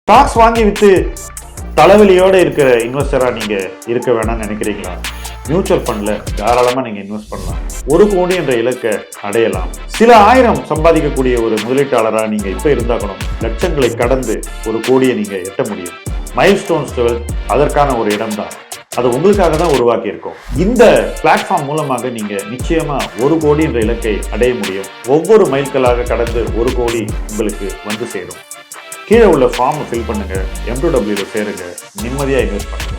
Stocks வாங்கி with தலைவலியோட இருக்கிற இன்வெஸ்டரா நீங்க இருக்க வேணாம்னு நினைக்கிறீங்களா? மியூச்சுவல் ஃபண்ட்ல தாராளமா நீங்க இன்வெஸ்ட் பண்ணலாம். 1 கோடி என்ற இலக்கை அடையலாம். சில ஆயிரம் சம்பாதிக்கக்கூடிய ஒரு முதலீட்டாளரா நீங்க இப்ப இருந்தாக்கணும் லட்சங்களை கடந்து 1 கோடியை நீங்க எட்ட முடியும். மைல்ஸ்டோன்ஸ் 12 அதற்கான ஒரு இடம் தான். அது உங்களுக்காக தான் உருவாக்கி இருக்கும். இந்த பிளாட்ஃபார்ம் மூலமாக நீங்க நிச்சயமா 1 கோடி என்ற இலக்கை அடைய முடியும். ஒவ்வொரு மைல்களாக கடந்து 1 கோடி உங்களுக்கு வந்து சேரும். கீழே உள்ள ஃபார்ம் ஃபில் பண்ணுங்க, M2W சேருங்க, நிம்மதியா இன்வெஸ்ட் பண்ணுங்க.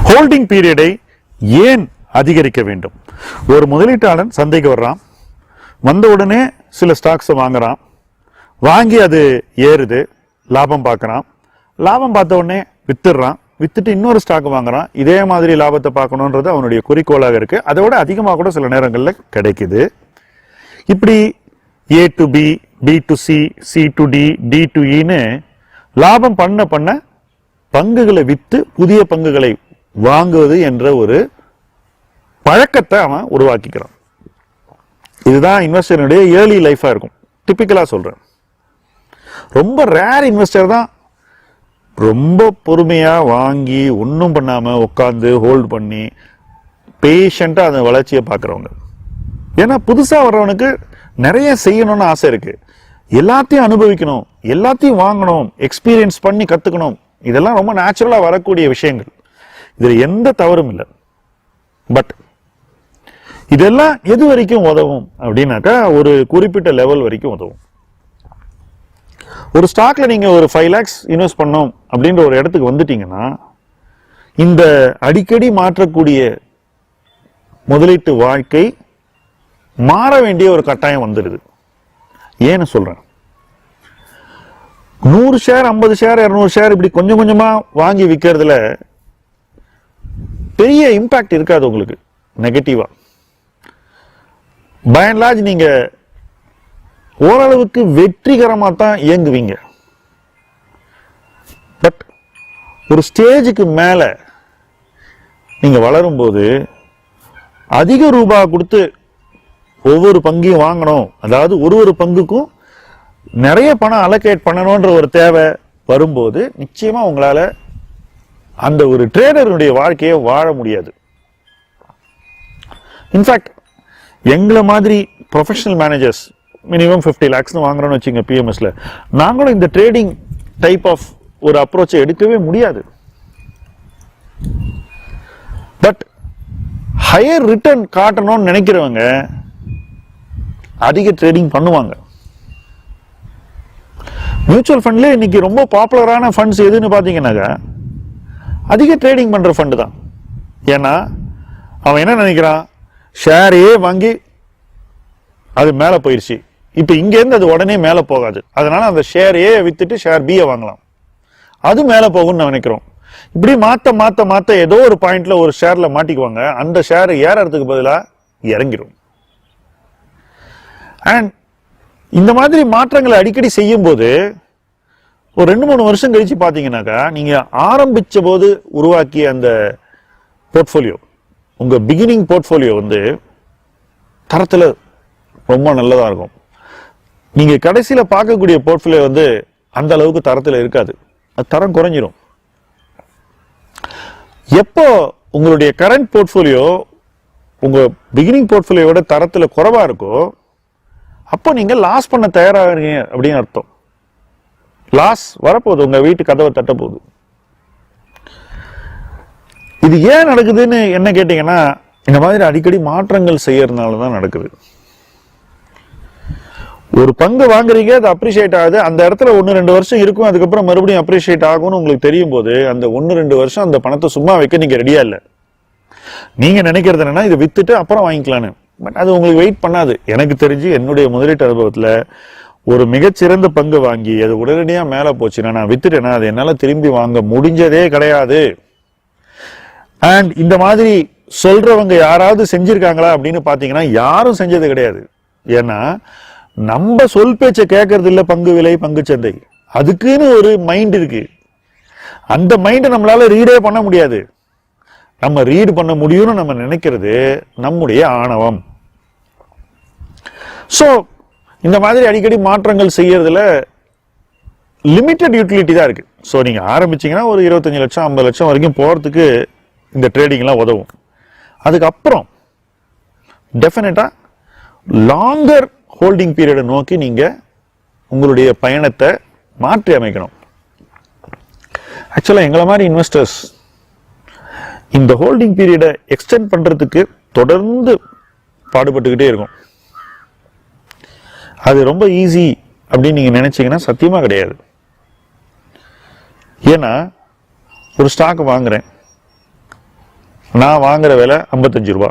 ஹோல்டிங் பீரியடை ஏன் அதிகரிக்க வேண்டும்? ஒரு முதலீட்டாளன் சந்தைக்கு வர்றான், வந்த உடனே சில ஸ்டாக்ஸை வாங்குறான், வாங்கி அது ஏறுது, லாபம் பார்க்கறான், லாபம் பார்த்த உடனே வித்துடுறான், வித்துட்டு இன்னொரு ஸ்டாக் வாங்குறான், இதே மாதிரி லாபத்தை பார்க்கணுன்றது அவனுடைய குறிக்கோளாக இருக்கு. அதை விட அதிகமாக கூட சில நேரங்களில் கிடைக்குது. இப்படி A to B, B to C, C to D, D to Eன்னு லாபம் பண்ண பண்ண பங்குகளை வித்து புதிய பங்குகளை வாங்குவது என்ற ஒரு பழக்கத்தை அவன் உருவாக்கிக்கிறான். இதுதான் இன்வெஸ்டருடைய ஏர்லி லைஃபா இருக்கும். டிபிக்கலா சொல்றேன். ரொம்ப ரேர் இன்வெஸ்டர் தான் ரொம்ப பொறுமையா வாங்கி ஒன்றும் பண்ணாம உட்காந்து ஹோல்ட் பண்ணி பேஷண்டா அந்த வளர்ச்சியை பார்க்குறவங்க. ஏன்னா புதுசா வர்றவனுக்கு நிறைய செய்யணும்னு ஆசை இருக்கு, எல்லாத்தையும் அனுபவிக்கணும், எல்லாத்தையும் வாங்கணும், எக்ஸ்பீரியன்ஸ் பண்ணி கத்துக்கணும். இதெல்லாம் ரொம்ப நேச்சுரலா வரக்கூடிய விஷயங்கள், இதுல எந்த தவறும் இல்லை. பட் இதெல்லாம் எது வரைக்கும் உதவும் அப்படின்னாக்கா ஒரு குறிப்பிட்ட லெவல் வரைக்கும் உதவும். ஒரு ஸ்டாக்ல நீங்க ஒரு 5 lakhs இன்வெஸ்ட் பண்ணோம் அப்படின்ற ஒரு இடத்துக்கு வந்துட்டீங்கன்னா இந்த அடிக்கடி மாற்றக்கூடிய முதலீட்டு வாழ்க்கை மாற வேண்டிய ஒரு கட்டாயம் வந்துடுது. ஏன்னு சொல்றேன், 100 ஷேர் 50 ஷேர் 200 ஷேர் இப்படி கொஞ்சம் கொஞ்சமா வாங்கி விற்கிறதுல பெரிய இம்பாக்ட் இருக்காது உங்களுக்கு நெகட்டிவா. பை அண்ட் லார்ஜ் நீங்க ஓரளவுக்கு வெற்றிகரமா தான் இயங்குவீங்க. பட் ஒரு ஸ்டேஜுக்கு மேல நீங்க வளரும்போது அதிக ரூபாய் கொடுத்து ஒவ்வொரு பங்கையும் வாங்கணும், அதாவது ஒரு பங்குக்கும் நிறைய பணம் அலோகேட் பண்ணணும்ன்ற ஒரு தேவை வரும்போது நிச்சயமா உங்களால அந்த ஒரு ட்ரேடருடைய வாழ்க்கையை வாழ முடியாது. இன்ஃபேக்ட் எங்களை மாதிரி ப்ரொஃபஷனல் மேனேஜர்ஸ் மினிமம் 50 lakhs வாங்குறோம்னு வச்சுங்க PMSல, நாங்களும் இந்த ட்ரேடிங் டைப் ஆஃப் ஒரு அப்ரோச்சை எடுக்கவே முடியாது. பட் ஹையர் ரிட்டர்ன் காட்டணும்னு நினைக்கிறவங்க அதிக ட்ரேடிங் பண்ணுவாங்க. மியூச்சுவல் ஃபண்ட்ல இன்னைக்கு ரொம்ப பாப்புலரான ஃபண்ட்ஸ் எதுன்னு பாத்தீங்கன்னாக்கா அதிக ட்ரேடிங் பண்ற ஃபண்ட் தான். ஏன்னா அவன் என்ன நினைக்கிறான், ஷேரே வாங்கி அது மேல போயிடுச்சு, இப்ப இங்க இருந்து அது உடனே மேல போகாது, அதனால அந்த ஷேர் ஏ வித்துட்டு ஷேர் B வாங்கலாம், அது மேல போகும்னு நினைக்கிறோம். இப்படி மாத்த மாத்த மாத்த ஏதோ ஒரு பாயிண்ட்ல ஒரு ஷேர்ல மாட்டிக்குவாங்க, அந்த ஷேர் ஏறறதுக்கு பதிலா இறங்கிடும். அண்ட் இந்த மாதிரி மாற்றங்களை அடிக்கடி செய்யும் போது ஒரு 2-3 வருஷம் கழிச்சு பாத்தீங்கன்னாக்கா நீங்க ஆரம்பிச்ச போது உருவாக்கிய அந்த போர்ட்போலியோ, உங்க பிகினிங் போர்ட்போலியோ தரத்துல ரொம்ப நல்லதா இருக்கும். நீங்க கடைசியில பார்க்கக்கூடிய போர்ட்போலியோ அந்த அளவுக்கு தரத்துல இருக்காது, அது தரம் குறைஞ்சிரும். எப்போ உங்களுடைய கரண்ட் போர்ட்போலியோ உங்க பிகினிங் போர்ட்போலியோட தரத்துல குறைவா இருக்கோ அப்போ நீங்க லாஸ் பண்ண தயாராகிறீங்க அப்படின்னு அர்த்தம். லாஸ் வரப்போகுது, உங்க வீட்டு கதவை தட்ட போகுது. இது ஏன் நடக்குதுன்னு என்ன கேட்டீங்கன்னா இந்த மாதிரி அடிக்கடி மாற்றங்கள் செய்யறதுனாலதான் நடக்குது. ஒரு பங்கு வாங்குறீங்க, அது அப்ரிஷியேட் ஆகுது, அந்த இடத்துல 1-2 வருஷம் இருக்கும், அதுக்கப்புறம் மறுபடியும் அப்ரிஷியேட் ஆகும்னு உங்களுக்கு தெரியும் போது அந்த 1-2 வருஷம் அந்த பணத்தை சும்மா வைக்க நீங்க ரெடியா இல்லை. நீங்க நினைக்கிறது என்னன்னா இதை வித்துட்டு அப்புறம் வாங்கிக்கலான்னு. பட் அது உங்களுக்கு வெயிட் பண்ணாது. எனக்கு தெரிஞ்சு என்னுடைய முதலீட்டு அனுபவத்துல ஒரு மிகச்சிறந்த பங்கு வாங்கி அது உடனடியா மேல போச்சுன்னா நான் வித்துட்டேன்னா அது என்னால திரும்பி வாங்க முடிஞ்சதே கிடையாது. அண்ட் இந்த மாதிரி சொல்றவங்க யாராவது செஞ்சிருக்காங்களா அப்படின்னு பாத்தீங்கன்னா யாரும் செஞ்சது கிடையாது. ஏன்னா நம்ம சொல் பேச்சை கேட்கறது இல்ல பங்கு விலை பங்கு சந்தை, அதுக்குன்னு ஒரு மைண்ட் இருக்கு. அந்த மைண்டை நம்மளால ரீடே பண்ண முடியாது. நம்ம ரீட் பண்ண முடியும்னு நம்ம நினைக்கிறது நம்முடைய ஆணவம். சோ இந்த மாதிரி அடிக்கடி மாற்றங்கள் செய்யறதுல லிமிட்டட் யூட்டிலிட்டி தான் இருக்கு. ஸோ நீங்க ஆரம்பிச்சீங்கன்னா ஒரு 25 லட்சம் 50 லட்சம் வரைக்கும் போறதுக்கு இந்த ட்ரேடிங்லாம் உதவும். அதுக்கப்புறம் டெஃபினட்டா லாங்கர் ஹோல்டிங் பீரியடை நோக்கி நீங்க உங்களுடைய பயணத்தை மாற்றி அமைக்கணும். ஆக்சுவலா எங்களை மாதிரி இன்வெஸ்டர்ஸ் இந்த ஹோல்டிங் பீரியடை எக்ஸ்டெண்ட் பண்றதுக்கு தொடர்ந்து பாடுபட்டுக்கிட்டே இருக்கும். அது ரொம்ப ஈஸி அப்படின்னு நீங்க நினைச்சீங்கன்னா சத்தியமா கிடையாது. ஏன்னா ஒரு ஸ்டாக் வாங்குறேன், நான் வாங்குற விலை 55 ரூபா,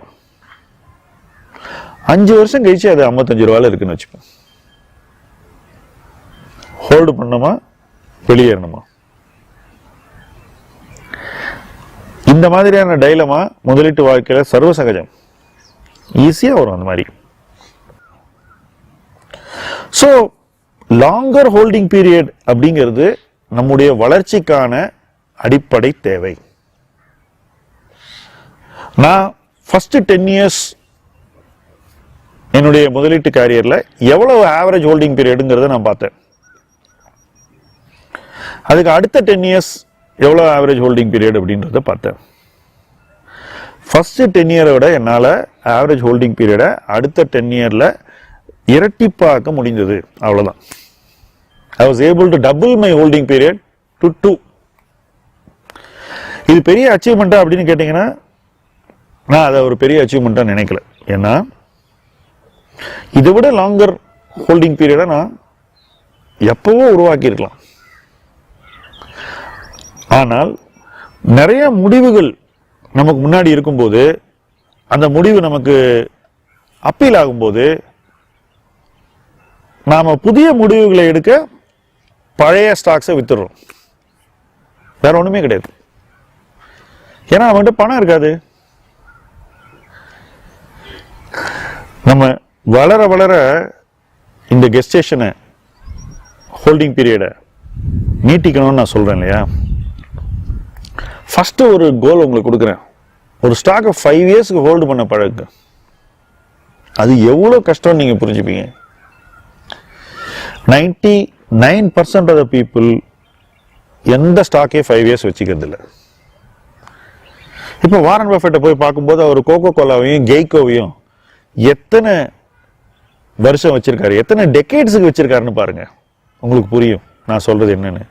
5 வருஷம் கழிச்சு அது 55 ரூபாயில இருக்குன்னு வச்சுப்போம். ஹோல்டு பண்ணணுமா வெளியேறணுமா? இந்த மாதிரியான டைலமா முதலீட்டு வாழ்க்கையில சர்வசகஜம், ஈஸியா வரும் அந்த மாதிரி. சோ லாங்கர் ஹோல்டிங் பீரியட் அப்படிங்கிறது நம்முடைய வளர்ச்சிக்கான அடிப்படை தேவை. நான் ஃபர்ஸ்ட் 10 இயர்ஸ் என்னுடைய முதலீட்டு கேரியர்ல எவ்வளவு ஆவரேஜ் ஹோல்டிங் பீரியடுங்கிறத நான் பார்த்தேன். அதுக்கு அடுத்த 10 இயர்ஸ் எவ்வளவு ஆவரேஜ் ஹோல்டிங் பீரியட் அப்படின்றத பார்த்தேன். ஃபர்ஸ்ட் 10 இயரை விட என்னால ஆவரேஜ் ஹோல்டிங் பீரியடை அடுத்த 10 இயர்ல இரட்டிப்பாக்க முடிந்தது. அவ்வளவுதான். I was able to double my holding period to 2. இது பெரிய அச்சீவ்மெண்டா அப்படின்னு கேட்டீங்கன்னா நான் அதை ஒரு பெரிய அச்சீவ்மெண்டா நினைக்கல. ஏன்னா இதை விட லாங்கர் ஹோல்டிங் பீரியடை நான் எப்பவோ உருவாக்கி இருக்கலாம். ஆனால் நிறைய முடிவுகள் நமக்கு முன்னாடி இருக்கும்போது, அந்த முடிவு நமக்கு அப்பீல் ஆகும்போது, நாம புதிய முடிவுகளை எடுக்க பழைய ஸ்டாக்ஸை வித்துடுறோம். வேற ஒண்ணுமே கிடையாது. ஏன்னா நம்மகிட்ட பணம் இருக்காது. நம்ம வளர வளர இந்த கெஸ்டேஷனை ஹோல்டிங் பீரியடை நீட்டிக்கணும்னு நான் சொல்றேன் இல்லையா. ஃபர்ஸ்ட் ஒரு கோல் உங்களுக்கு கொடுக்குறேன். ஒரு ஸ்டாக்கை 5 இயர்ஸ்க்கு ஹோல்டு பண்ண பழகு. அது எவ்வளவு கஷ்டம் நீங்க புரிஞ்சுப்பீங்க. 99% ஆஃப் த பீப்புள் எந்த ஸ்டாக்கே 5 இயர்ஸ் வச்சுக்கிறது இல்லை. இப்போ வாரன் பஃபெட்டை போய் பார்க்கும்போது அவர் கோகோ கோலாவையும் கெய்கோவையும் எத்தனை வருஷம் வச்சிருக்காரு, எத்தனை டெக்கேட்ஸுக்கு வச்சிருக்காருன்னு பாருங்க. உங்களுக்கு புரியும் நான் சொல்றது என்னன்னு.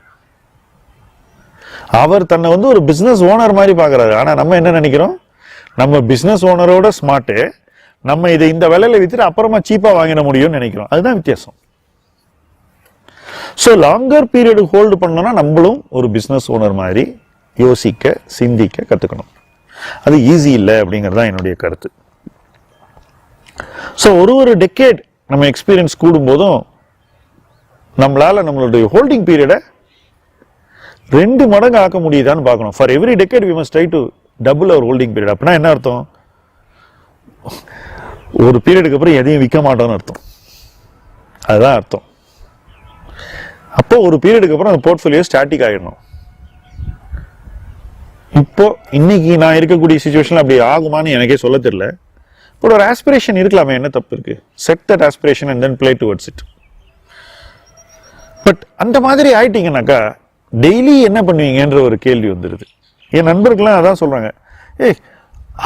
அவர் தன்னை வந்து ஒரு பிசினஸ் ஓனர் மாதிரி பாக்குறாரு. ஆனா நம்ம என்ன நினைக்கிறோம், நம்ம பிசினஸ் ஓனரோட ஸ்மார்ட், நம்ம இதை இந்த விலையில வித்துட்டு அப்புறமா சீப்பா வாங்கிட முடியும்னு நினைக்கிறோம். அதுதான் வித்தியாசம். ஸோ லாங்கர் பீரியட் ஹோல்டு பண்ணோம்னா நம்மளும் ஒரு பிசினஸ் ஓனர் மாதிரி யோசிக்க சிந்திக்க கத்துக்கணும். அது ஈஸி இல்லை அப்படிங்கிறது தான் என்னுடைய கருத்து. ஸோ ஒரு டெக்கேட் நம்ம எக்ஸ்பீரியன்ஸ் கூடும் போதும் நம்மளால நம்மளுடைய ஹோல்டிங் பீரியடை 2 மடங்கு ஆக்க முடியுதான்னு பார்க்கணும். For every decade we must try to double our holding period. அப்படின்னா என்ன அர்த்தம்? ஒரு பீரியடுக்கு அப்புறம் எதையும் விற்க மாட்டோம்னு அர்த்தம். அதுதான் அர்த்தம். அப்போ ஒரு பீரியடுக்கு அப்புறம் அந்த போர்ட்ஃபோலியோ ஸ்டாட்டிக் ஆகிடணும். இப்போ இன்னைக்கு நான் இருக்கக்கூடிய சிச்சுவேஷன்ல அப்படி ஆகுமான்னு எனக்கே சொல்ல தெரியல. பட் ஒரு ஆஸ்பிரேஷன் இருக்கலாமே, என்ன தப்பு இருக்கு? Set that aspiration and then play towards it. But அந்த மாதிரி ஆயிட்டீங்கன்னாக்கா டெய்லி என்ன பண்ணுவீங்கன்ற ஒரு கேள்வி வந்துடுது. என் நண்பர்கள்லாம் அதான் சொல்றாங்க, ஏய்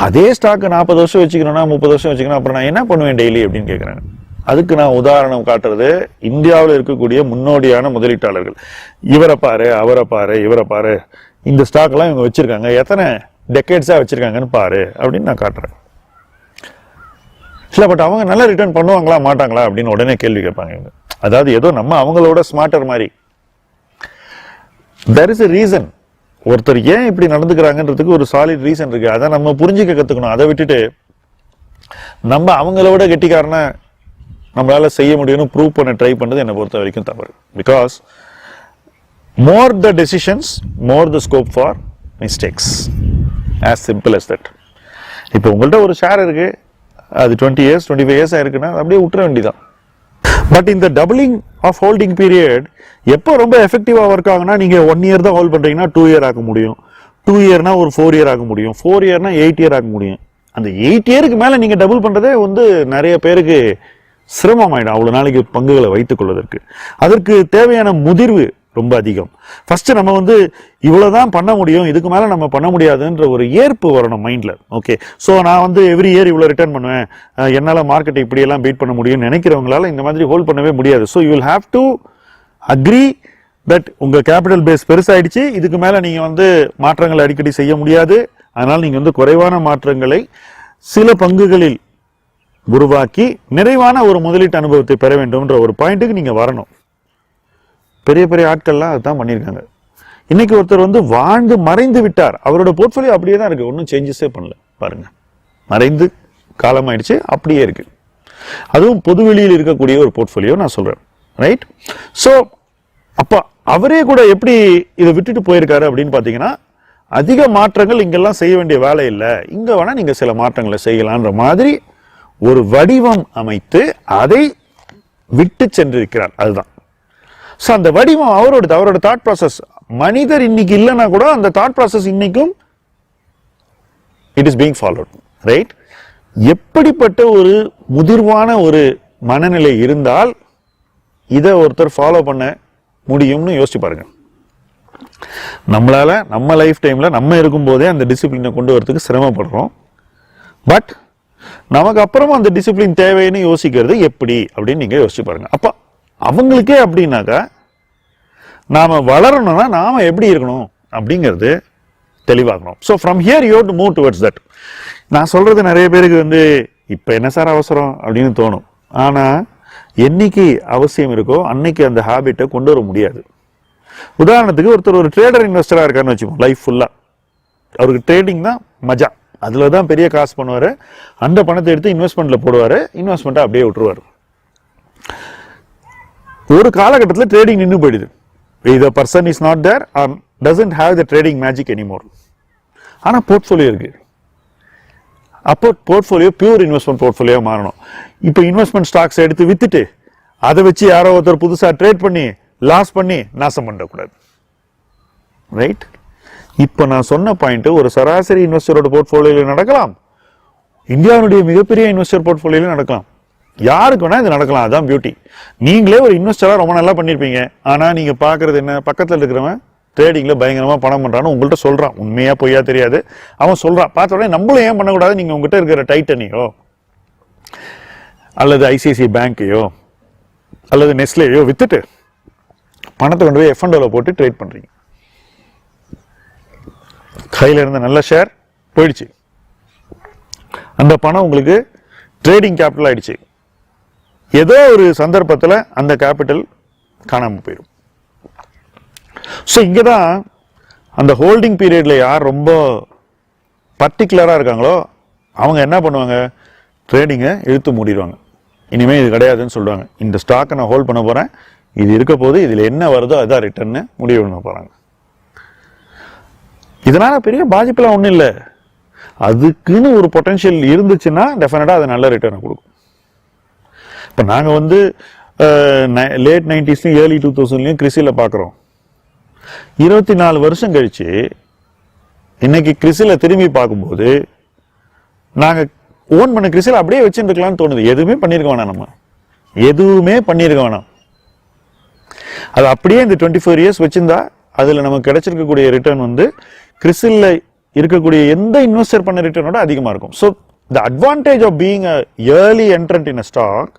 அதே ஸ்டாக் 40 வருஷம் வச்சுக்கணும்னா 30 வருஷம் வச்சுக்கணும், அப்புறம் நான் என்ன பண்ணுவேன் டெய்லி அப்படின்னு கேட்குறாங்க. அதுக்கு நான் உதாரணம் காட்டுறது இந்தியாவில் இருக்கக்கூடிய முன்னோடியான முதலீட்டாளர்கள். இவரை பாரு, அவரை பாரு, இவரை பாரு, இந்த ஸ்டாக் எல்லாம் இவங்க வச்சிருக்காங்க, எத்தனை டெக்கேட்ஸா வச்சிருக்காங்கன்னு பாரு அப்படின்னு நான் காட்டுறேன். இல்ல பட் அவங்க நல்லா ரிட்டர்ன் பண்ணுவாங்களா மாட்டாங்களா அப்படின்னு உடனே கேள்வி கேட்பாங்க இவங்க. அதாவது ஏதோ நம்ம அவங்களோட ஸ்மார்ட்டர் மாதிரி. there is a reason. ஒருத்தர் ஏன் இப்படி நடந்துக்கிறாங்கன்றதுக்கு ஒரு சாலிட் ரீசன் இருக்கு. அதை நம்ம புரிஞ்சுக்க கத்துக்கணும். அதை விட்டுட்டு நம்ம அவங்களோட கெட்டிக்காரனா நம்மளால செய்ய முடியும்னு ப்ரூவ் பண்ண ட்ரை பண்றது என்னை பொறுத்த வரைக்கும் தவறு. Because more the decisions more the scope for mistakes. As simple as that. இப்போ உங்கள்கிட்ட ஒரு ஷேர் இருக்கு, அது 20 இயர்ஸ் 25 இயர்ஸ் இருக்குன்னா அப்படியே விட்டுற வேண்டியதான். பட் இந்த டபுளிங் ஆஃப் ஹோல்டிங் பீரியட் எப்போ ரொம்ப எஃபெக்டிவா ஒர்க் ஆகுனா, நீங்க 1 இயர் தான் ஹோல்ட் பண்றீங்கன்னா 2 இயர் ஆக முடியும், 2 இயர்னா ஒரு 4 இயர் ஆக முடியும், 4 இயர்னா 8 இயர் ஆக முடியும். அந்த 8 இயருக்கு மேல நீங்க டபுள் பண்றதே வந்து நிறைய பேருக்கு சிரமமாயிடும் அவ்வளவு நாளைக்கு பங்குகளை வைத்துக் கொள்வதற்கு. அதற்கு தேவையான முதிர்வு ரொம்ப அதிகம். ஃபர்ஸ்ட் நம்ம வந்து இவ்வளவுதான் பண்ண முடியும், இதுக்கு மேல நம்ம பண்ண முடியாதுன்ற ஒரு ஏற்பு வரணும் மைண்ட்ல. ஓகே, ஸோ நான் வந்து எவ்ரி இயர் இவ்வளவு ரிட்டர்ன் பண்ணுவேன், என்னால மார்க்கெட்டை இப்படி எல்லாம் பீட் பண்ண முடியும்னு நினைக்கிறவங்களால இந்த மாதிரி ஹோல்ட் பண்ணவே முடியாது. So you will have to agree that உங்க கேபிட்டல் பேஸ் பெருசாயிடுச்சு, இதுக்கு மேல நீங்க வந்து மாற்றங்களை அடிக்கடி செய்ய முடியாது. அதனால நீங்க வந்து குறைவான மாற்றங்களை சில பங்குகளில் உருவாக்கி நிறைவான ஒரு முதலீட்டு அனுபவத்தை பெற வேண்டும்ன்ற ஒரு பாயிண்ட்டுக்கு நீங்க வரணும். பெரிய பெரிய ஆட்கள்லாம் அதுதான் பண்ணியிருக்காங்க. இன்னைக்கு ஒருத்தர் வந்து வாழ்ந்து மறைந்து விட்டார், அவரோட போர்ட்ஃபோலியோ அப்படியே தான் இருக்கு, ஒன்றும் சேஞ்சஸே பண்ணல. பாருங்க, மறைந்து காலம் ஆயிடுச்சு, அப்படியே இருக்கு. அதுவும் பொதுவெளியில் இருக்கக்கூடிய ஒரு போர்ட்ஃபோலியோ நான் சொல்றேன், ரைட்? ஸோ அப்ப அவரே கூட எப்படி இதை விட்டுட்டு போயிருக்காரு அப்படின்னு பாத்தீங்கன்னா, அதிக மாற்றங்கள் இங்கெல்லாம் செய்ய வேண்டிய வேலை இல்லை, இங்க வேணா நீங்க சில மாற்றங்களை செய்யலான்ற மாதிரி ஒரு வடிவம் அமைத்து அதை விட்டு சென்றிருக்கிறார். அதுதான். ஸோ அந்த வடிவம் அவரோட தாட் ப்ராசஸ். மனிதர் இன்னைக்கு இல்லைன்னா கூட அந்த தாட் ப்ராசஸ் இன்னைக்கும் it is being followed, right? எப்படிப்பட்ட ஒரு முதிர்வான ஒரு மனநிலை இருந்தால் இதை ஒருத்தர் ஃபாலோ பண்ண முடியும்னு யோசிச்சு பாருங்க. நம்மளால நம்ம லைஃப் டைம்ல நம்ம இருக்கும் போதே அந்த டிசிப்ளினை கொண்டு வரதுக்கு சிரமப்படுறோம். பட் நமக்கு அப்புறமா அந்த டிசிப்ளின் தேவைன்னு யோசிக்கிறது எப்படி அப்படின்னு நீங்க யோசிச்சு பாருங்க. அப்ப அவங்களுக்கே அப்படின்னாக்கா நாம வளரணும்னா நாம எப்படி இருக்கணும் அப்படிங்கிறது தெளிவாகணும். So from here you have to move towards that. நான் சொல்றது நிறைய பேருக்கு வந்து இப்ப என்ன சார் அவசரம் அப்படின்னு தோணும். ஆனா என்னைக்கு அவசியம் இருக்கோ அன்னைக்கு அந்த ஹேபிட்டை கொண்டு வர முடியாது. உதாரணத்துக்கு ஒருத்தர் ஒரு ட்ரேடர் இன்வெஸ்டரா இருக்காருன்னு வச்சுப்போம், லைஃப் ஃபுல்லா அவருக்கு ட்ரேடிங் தான் மஜா, அதுல தான் பெரிய காசு பண்ணுவாரு, அந்த பணத்தை எடுத்து இன்வெஸ்ட்மெண்ட்ல போடுவாரு, இன்வெஸ்ட்மெண்ட்டை அப்படியே விட்டுருவாரு. ஒரு காலகட்டத்தில் ட்ரேடிங் நின்று போயிடுது. The person is not there or doesn't have the trading magic anymore. ஆனா போர்ட்ஃபோலியோ இருக்கு. அப்போ போர்ட்ஃபோலியோ பியூர் இன்வெஸ்ட்மெண்ட் போர்ட்ஃபோலியோ மாறணும். இப்போ இன்வெஸ்ட்மெண்ட் ஸ்டாக்ஸ் எடுத்து வித்துட்டு அதை வச்சு யாரோ ஒருத்தர் புதுசா ட்ரேட் பண்ணி லாஸ் பண்ணி நாசம் பண்ணக்கூடாது, ரைட்? இப்போ நான் சொன்ன பாயிண்ட் ஒரு சராசரி இன்வெஸ்டரோட போர்ட்ஃபோலியோல நடக்கலாம், இந்தியாவுடைய மிகப்பெரிய இன்வெஸ்டர் போர்ட்ஃபோலியோல நடக்கலாம், யாருக்கு வேணா இது நடக்கலாம். அதான் பியூட்டி. நீங்களே ஒரு இன்வெஸ்டரா ரொம்ப நல்லா பண்ணிருப்பீங்க, ஆனா நீங்க பாக்குறது என்ன, பக்கத்துல இருக்கிறவன் ட்ரேடிங்ல பயங்கரமா பணம் பண்றான்னு உங்கள்கிட்ட சொல்றான். உண்மையா பொய்யா தெரியாது, அவன் சொல்றான். பார்த்த உடனே நம்மளும் ஏன் பண்ணக்கூடாது, நீங்க உங்ககிட்ட இருக்கிற டைட்டனையோ அல்லது ஐசிஐசிஐ பேங்கையோ அல்லது நெஸ்லேயோ வித்துட்டு பணத்தை கொண்டு போய் F&O போட்டு ட்ரேட் பண்றீங்க. கையில இருந்த நல்ல ஷேர் போயிடுச்சு, அந்த பணம் உங்களுக்கு ட்ரேடிங் கேபிட்டல் ஆயிடுச்சு. ஏதோ ஒரு சந்தர்ப்பத்தில் அந்த கேபிட்டல் காணாம போயிடும். ஸோ இங்கதான் அந்த ஹோல்டிங் பீரியட்ல யார் ரொம்ப பர்டிகுலரா இருக்காங்களோ அவங்க என்ன பண்ணுவாங்க, ட்ரேடிங்கை இழுத்து மூடிடுவாங்க. இனிமே இது கிடையாதுன்னு சொல்லுவாங்க. இந்த ஸ்டாக்கை நான் ஹோல்ட் பண்ண போறேன், இது இருக்க போது, இதுல என்ன வருதோ அதான் ரிட்டர்ன் முடிவு பண்ண போறாங்க. இதனால பெரிய பாதிப்புலாம் ஒன்றும் இல்லை. அதுக்குன்னு ஒரு பொட்டன்ஷியல் இருந்துச்சுன்னா டெஃபினட்டா அது நல்ல ரிட்டர்னை கொடுக்கும். இப்போ நாங்க வந்து லேட் 90s ஏர்லி 2000 கிறிசில பாக்குறோம். 24 வருஷம் கழிச்சு இன்னைக்கு கிறிசில திரும்பி பார்க்கும்போது நாங்க ஓன் பண்ண கிறிசில அப்படியே வச்சுருக்கலாம்னு தோணுது. எதுவுமே பண்ணிருக்க வேணாம், நம்ம எதுவுமே பண்ணிருக்க வேணாம். அது அப்படியே இந்த 24 இயர்ஸ் வச்சிருந்தா அதுல நமக்கு கிடைச்சிருக்கக்கூடிய ரிட்டர்ன் வந்து கிறிசில்ல இருக்கக்கூடிய எந்த இன்வெஸ்டர் பண்ண ரிட்டர்னோட அதிகமா இருக்கும். So the advantage of being a early entrant in a stock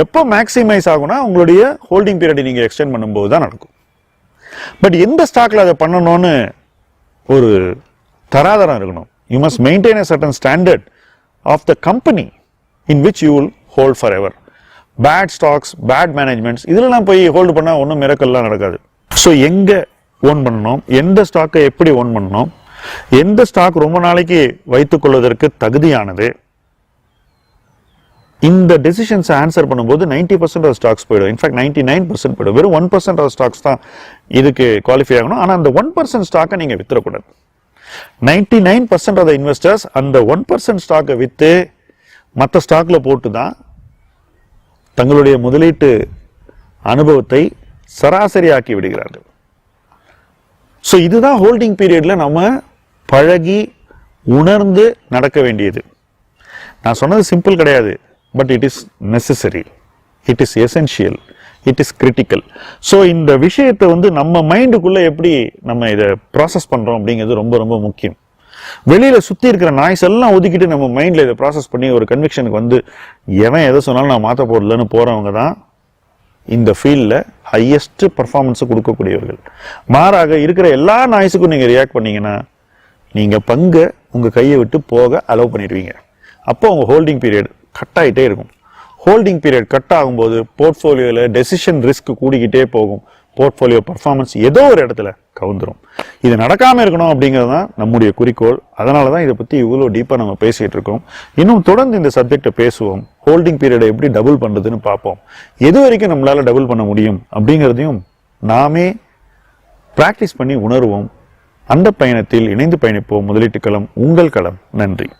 எப்போ மேக்ஸிமைஸ் ஆகும்னா உங்களுடைய ஹோல்டிங் பீரியட் நீங்க எக்ஸ்டெண்ட் பண்ணும்போது தான் நடக்கும். பட் எந்த ஸ்டாக்ல அதை பண்ணணும்னு ஒரு தராதரம் இருக்கணும். You must maintain a certain standard of the company in which you will hold forever. Bad stocks, bad managements இதெல்லாம் போய் ஹோல்டு பண்ணா ஒன்றும் மிரக்கல்லாம் நடக்காது. ஸோ எங்க ஓன் பண்ணணும், எந்த ஸ்டாக்கை எப்படி ஓன் பண்ணணும், எந்த ஸ்டாக் ரொம்ப நாளைக்கு வைத்துக் கொள்வதற்கு தகுதியானது, இந்த டெசிஷன்ஸ் ஆன்சர் பண்ணும்போது 90% ஆஃப் ஸ்டாக்ஸ் போயிடும். இன்ஃபேக்ட் 99% போயிடும். வெறும் 1% ஆஃப் ஸ்டாக்ஸ் தான் இதுக்கு குவாலிஃபை ஆகணும். ஆனா அந்த 1% ஸ்டாக்கை நீங்க வித்துறக்கூடாது. 99% ஆஃப் த இன்வெஸ்டர்ஸ் அந்த 1% ஸ்டாக்கை வித்து மற்ற ஸ்டாக்ல போட்டு தான் தங்களுடைய முதலீட்டு அனுபவத்தை சராசரியாக்கி விடுகிறார்கள். ஸோ இதுதான் ஹோல்டிங் பீரியட்ல நம்ம பழகி உணர்ந்து நடக்க வேண்டியது. நான் சொன்னது சிம்பிள் கிடையாது, but it is necessary. It is essential, it is critical. So இந்த விஷயத்தை வந்து நம்ம மைண்டுக்குள்ள எப்படி நம்ம இதை ப்ராசஸ் பண்றோம் அப்படிங்கிறது ரொம்ப ரொம்ப முக்கியம். வெளியில சுத்தி இருக்கிற நாய்ஸ் எல்லாம் ஒதுக்கிட்டு நம்ம மைண்ட்ல இதை ப்ராசஸ் பண்ணி ஒரு கன்விக்ஷனுக்கு வந்து எவன் எதை சொன்னாலும் நான் மாற்ற போடலன்னு போறவங்க தான் இந்த ஃபீல்டில் ஹையஸ்ட் பர்ஃபார்மன்ஸை கொடுக்கக்கூடியவர்கள். மாறாக இருக்கிற எல்லா நாய்ஸுக்கும் நீங்கள் ரியாக்ட் பண்ணீங்கன்னா நீங்கள் பங்கை உங்கள் கையை விட்டு போக அலோவ் பண்ணிடுவீங்க. அப்போ உங்கள் ஹோல்டிங் பீரியட் கட் ஆகிட்டே இருக்கும். ஹோல்டிங் பீரியட் கட் ஆகும்போது போர்ட்ஃபோலியோவில் டெசிஷன் ரிஸ்க் கூடிக்கிட்டே போகும். போர்ட்ஃபோலியோ பர்ஃபார்மன்ஸ் ஏதோ ஒரு இடத்துல கவுந்துரும். இது நடக்காமல் இருக்கணும் அப்படிங்கிறது தான் நம்முடைய குறிக்கோள். அதனால தான் இதை பற்றி இவ்வளோ டீப்பாக நம்ம பேசிகிட்டு இருக்கோம். இன்னும் தொடர்ந்து இந்த சப்ஜெக்டை பேசுவோம். ஹோல்டிங் பீரியடை எப்படி டபுள் பண்ணுறதுன்னு பார்ப்போம். எது வரைக்கும் நம்மளால் டபுள் பண்ண முடியும் அப்படிங்கிறதையும் நாமே ப்ராக்டிஸ் பண்ணி உணர்வோம். அந்த பயணத்தில் இணைந்து பயணிப்போம். முதலீட்டு களம் உங்கள் களம். நன்றி.